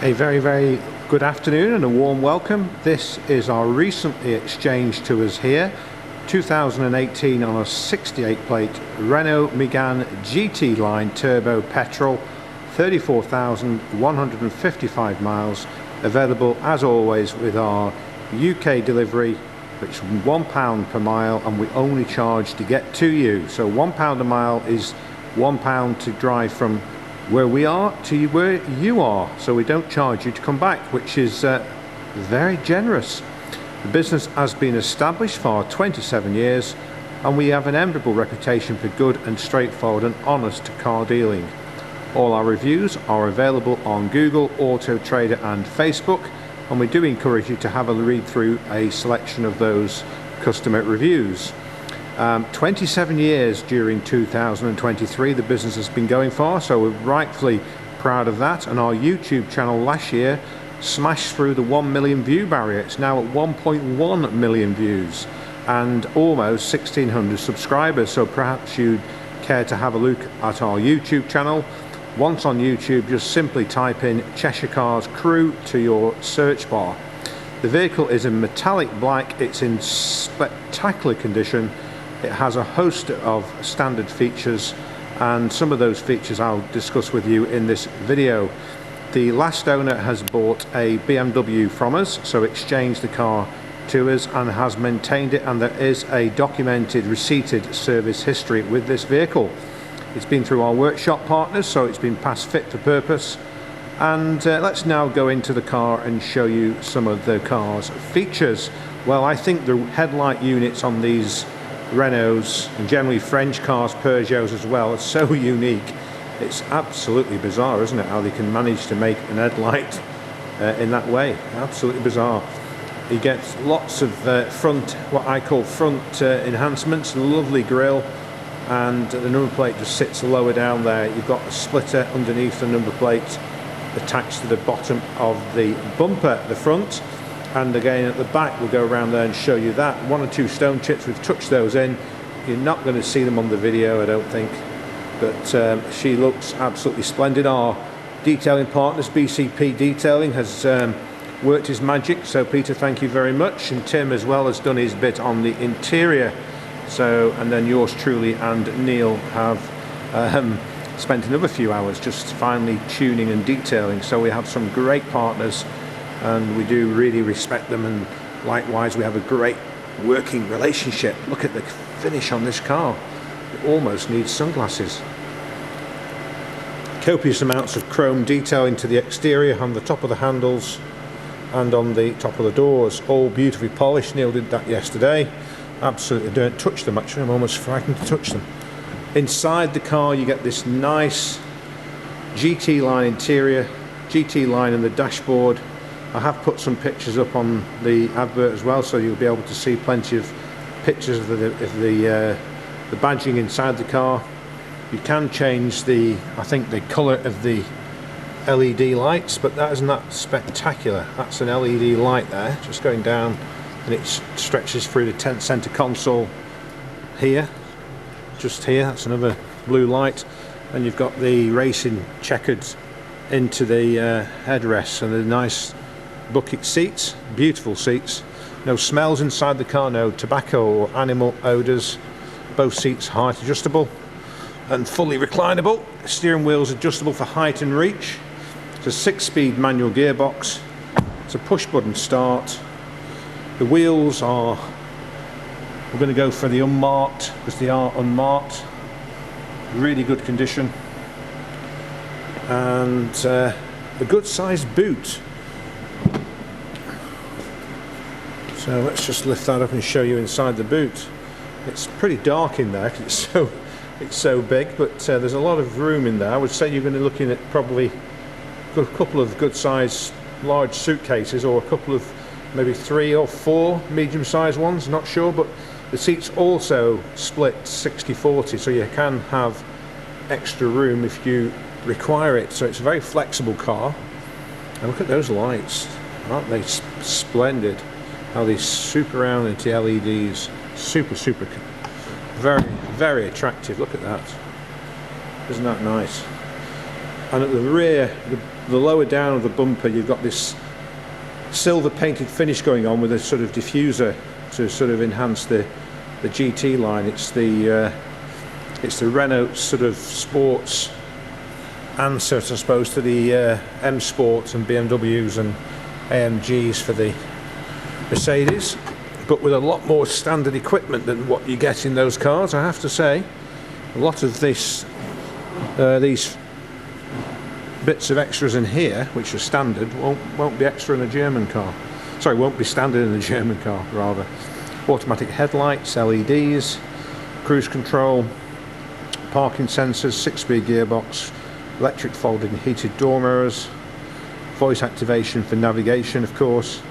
A very good afternoon and a warm welcome. This is our recently exchanged to us here, 2018 on a 68 plate Renault Megane GT line turbo petrol, 34,155 miles, available as always with our UK delivery, which is £1 per mile, and we only charge to get to you. So £1 a mile is £1 to drive from where we are to where you are, so we don't charge you to come back, which is very generous. The business has been established for 27 years and we have an enviable reputation for good and straightforward and honest car dealing. All our reviews are available on Google, Auto Trader and Facebook, and we do encourage you to have a read through a selection of those customer reviews. 27 years during 2023 the business has been going for, so we're rightfully proud of that, and our YouTube channel last year smashed through the 1 million view barrier. It's now at 1.1 million views and almost 1,600 subscribers, so perhaps you'd care to have a look at our YouTube channel. Once on YouTube, just simply type in Cheshire Cars Crewe to your search bar. The vehicle is in metallic black, it's in spectacular condition. It has a host of standard features, and some of those features I'll discuss with you in this video. The last owner has bought a BMW from us, so exchanged the car to us and has maintained it, and there is a documented receipted service history with this vehicle. It's been through our workshop partners, so it's been past fit for purpose. And let's now go into the car and show you some of the car's features. Well, I think the headlight units on these Renaults, and generally French cars, Peugeots as well, are so unique. It's absolutely bizarre, isn't it, how they can manage to make an headlight in that way. Absolutely bizarre. You get lots of front, what I call front enhancements, lovely grille, and the number plate just sits lower down there. You've got a splitter underneath the number plate attached to the bottom of the bumper at the front. And again at the back, we'll go around there and show you that. One or two stone chips, we've touched those in. You're not going to see them on the video, I don't think, but she looks absolutely splendid. Our detailing partners, BCP Detailing, has worked his magic, so Peter, thank you very much, and Tim as well has done his bit on the interior. So, and then yours truly and Neil have spent another few hours just finally tuning and detailing. So we have some great partners, and we do really respect them, and likewise we have a great working relationship. Look at the finish on this car, it almost needs sunglasses. Copious amounts of chrome detailing to the exterior, on the top of the handles and on the top of the doors, all beautifully polished. Neil did that yesterday. Absolutely, don't touch them actually, I'm almost frightened to touch them. Inside the car you get this nice GT line interior, GT line in the dashboard. I have put some pictures up on the advert as well, so you'll be able to see plenty of pictures of the badging inside the car. You can change I think the colour of the LED lights, but that isn't that spectacular. That's an LED light there, just going down, and it stretches through the centre console here, just here. That's another blue light, and you've got the racing checkered into the headrests, and the nice bucket seats, beautiful seats. No smells inside the car, no tobacco or animal odours. Both seats height adjustable and fully reclinable. Steering wheel's adjustable for height and reach. It's a 6-speed manual gearbox. It's a push button start. The wheels are, we're going to go for the unmarked because they are unmarked. Really good condition, and a good sized boot. So let's just lift that up and show you inside the boot. It's pretty dark in there because it's so big, but there's a lot of room in there. I would say you're going to be looking at probably a couple of good sized large suitcases, or a couple of maybe 3 or 4 medium sized ones, not sure. But the seats also split 60-40, so you can have extra room if you require it. So it's a very flexible car. And look at those lights, aren't they splendid? How they swoop around into LEDs. Super very attractive. Look at that, isn't that nice? And at the rear, the lower down of the bumper you've got this silver painted finish going on with a sort of diffuser to sort of enhance the GT line. It's the Renault sort of sports answer, I suppose, to the M Sports and BMWs and AMGs for the Mercedes, but with a lot more standard equipment than what you get in those cars. I have to say, a lot of these bits of extras in here, which are standard, won't be extra in a German car. Sorry, won't be standard in a German car, rather. Automatic headlights, LEDs, cruise control, parking sensors, 6-speed gearbox, electric folding heated door mirrors, voice activation for navigation, of course.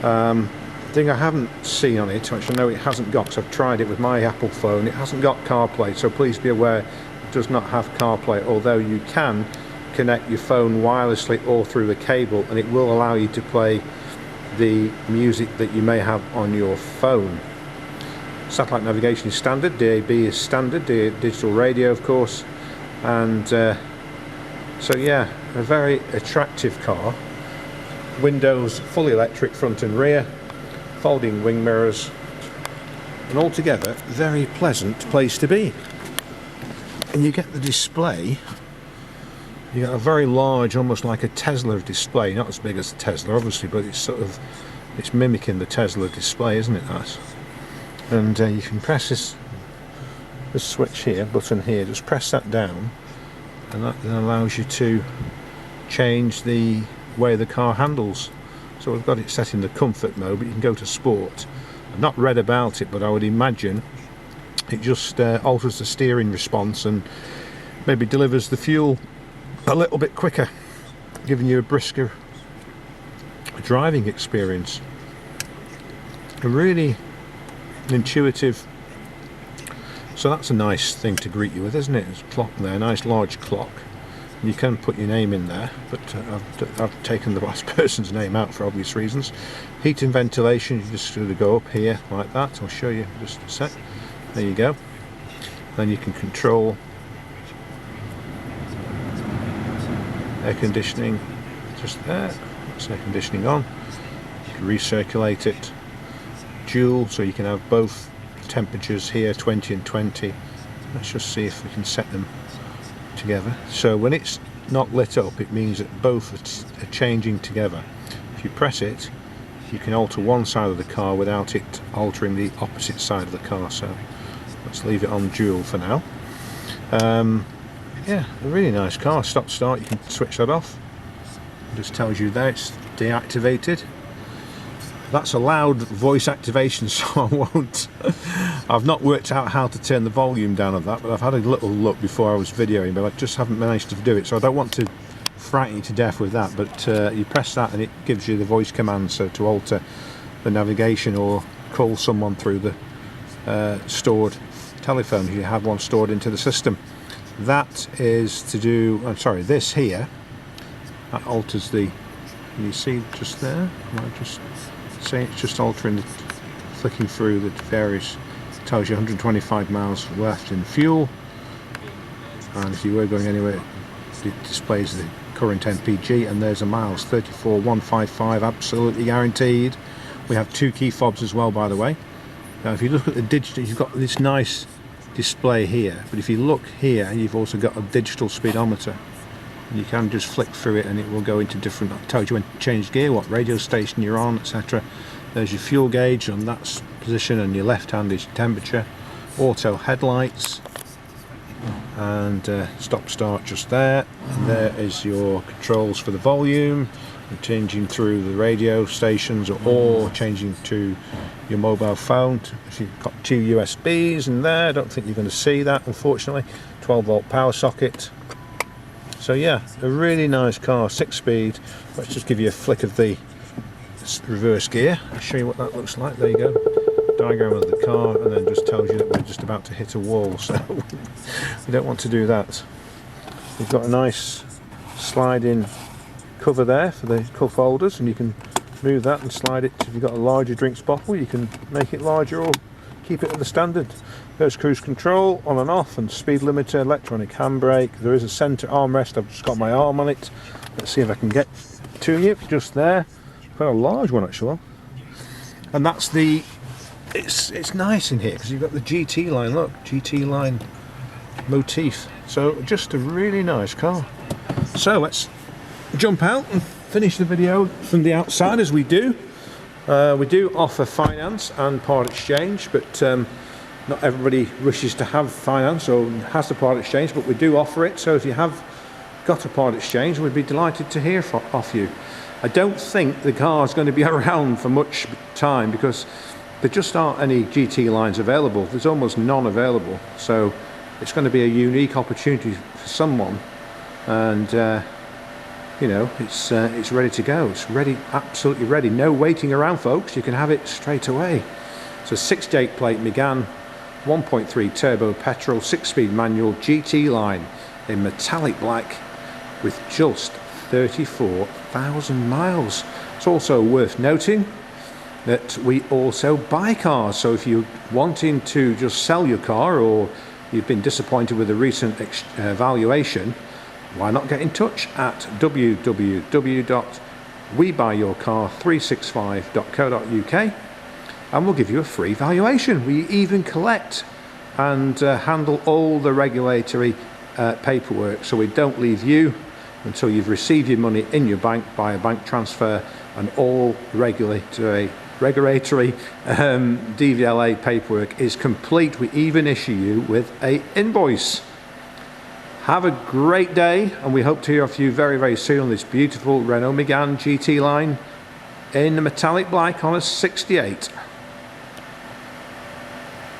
Thing I haven't seen on it, which I know it hasn't got, because I've tried it with my Apple phone, it hasn't got CarPlay, so please be aware it does not have CarPlay, although you can connect your phone wirelessly or through the cable, and it will allow you to play the music that you may have on your phone. Satellite navigation is standard, DAB is standard, digital radio of course, and so yeah, a very attractive car. Windows fully electric front and rear, folding wing mirrors, and altogether very pleasant place to be. And you get the display, you get a very large, almost like a Tesla display, not as big as the Tesla obviously, but it's sort of, it's mimicking the Tesla display, isn't it, nice? And you can press this switch here, button here, just press that down, and that then allows you to change the way the car handles. So we've got it set in the comfort mode, but you can go to sport. I've not read about it, but I would imagine it just alters the steering response and maybe delivers the fuel a little bit quicker, giving you a brisker driving experience. A really intuitive, so that's a nice thing to greet you with, isn't it? There's a clock there, nice large clock. You can put your name in there, but I've taken the last person's name out for obvious reasons. Heat and ventilation, you just sort of go up here like that. I'll show you just a sec. There you go. Then you can control air conditioning just there. That's air conditioning on. You can recirculate it. Dual, so you can have both temperatures here, 20 and 20. Let's just see if we can set them together. So when it's not lit up, it means that both are changing together. If you press it, you can alter one side of the car without it altering the opposite side of the car. So let's leave it on dual for now. Yeah, a really nice car. Stop start, you can switch that off. It just tells you there it's deactivated. That's allowed voice activation, so I won't. I've not worked out how to turn the volume down of that, but I've had a little look before I was videoing, but I just haven't managed to do it, so I don't want to frighten you to death with that. But you press that and it gives you the voice command, so to alter the navigation or call someone through the stored telephone if you have one stored into the system. That is to do, I'm sorry, this here, that alters the, can you see just there? I just say it's just altering the, flicking through the various, tells you 125 miles left in fuel, and if you were going anywhere it displays the current MPG, and there's a miles, 34,155, absolutely guaranteed. We have 2 key fobs as well, by the way. Now if you look at the digital, you've got this nice display here, but if you look here you've also got a digital speedometer. You can just flick through it and it will go into different, tells you when to change gear, what radio station you're on, etc. There's your fuel gauge on that position, and your left hand is your temperature. Auto headlights, and stop start just there. And there is your controls for the volume, and changing through the radio stations, or changing to your mobile phone. If you've got 2 USBs in there, I don't think you're going to see that unfortunately. 12-volt power socket. So yeah, a really nice car, 6-speed. Let's just give you a flick of the reverse gear. I'll show you what that looks like. There you go. Diagram of the car, and then just tells you that we're just about to hit a wall, so we don't want to do that. We've got a nice slide-in cover there for the cup holders, and you can move that and slide it. If you've got a larger drinks bottle, you can make it larger or keep it at the standard. There's cruise control, on and off, and speed limiter, electronic handbrake. There is a centre armrest, I've just got my arm on it. Let's see if I can get to you, just there. Quite a large one actually. And that's the, it's nice in here because you've got the GT line, look, GT line motif. So just a really nice car. So let's jump out and finish the video from the outside as we do. We do offer finance and part exchange, but not everybody wishes to have finance or has the part exchange, but we do offer it. So if you have got a part exchange, we'd be delighted to hear off you. I don't think the car is going to be around for much time because there just aren't any GT lines available. There's almost none available. So it's going to be a unique opportunity for someone, and you know, it's ready to go. It's ready, absolutely ready. No waiting around, folks. You can have it straight away. It's a 68 plate Megane, 1.3 turbo petrol, 6-speed manual GT line in metallic black with just 34,000 miles. It's also worth noting that we also buy cars. So if you're wanting to just sell your car, or you've been disappointed with a recent valuation, why not get in touch at www.webuyyourcar365.co.uk and we'll give you a free valuation. We even collect and handle all the regulatory paperwork, so we don't leave you until you've received your money in your bank by a bank transfer, and all regulatory DVLA paperwork is complete. We even issue you with an invoice. Have a great day, and we hope to hear from you very, very soon on this beautiful Renault Megane GT line in the metallic black on a 68.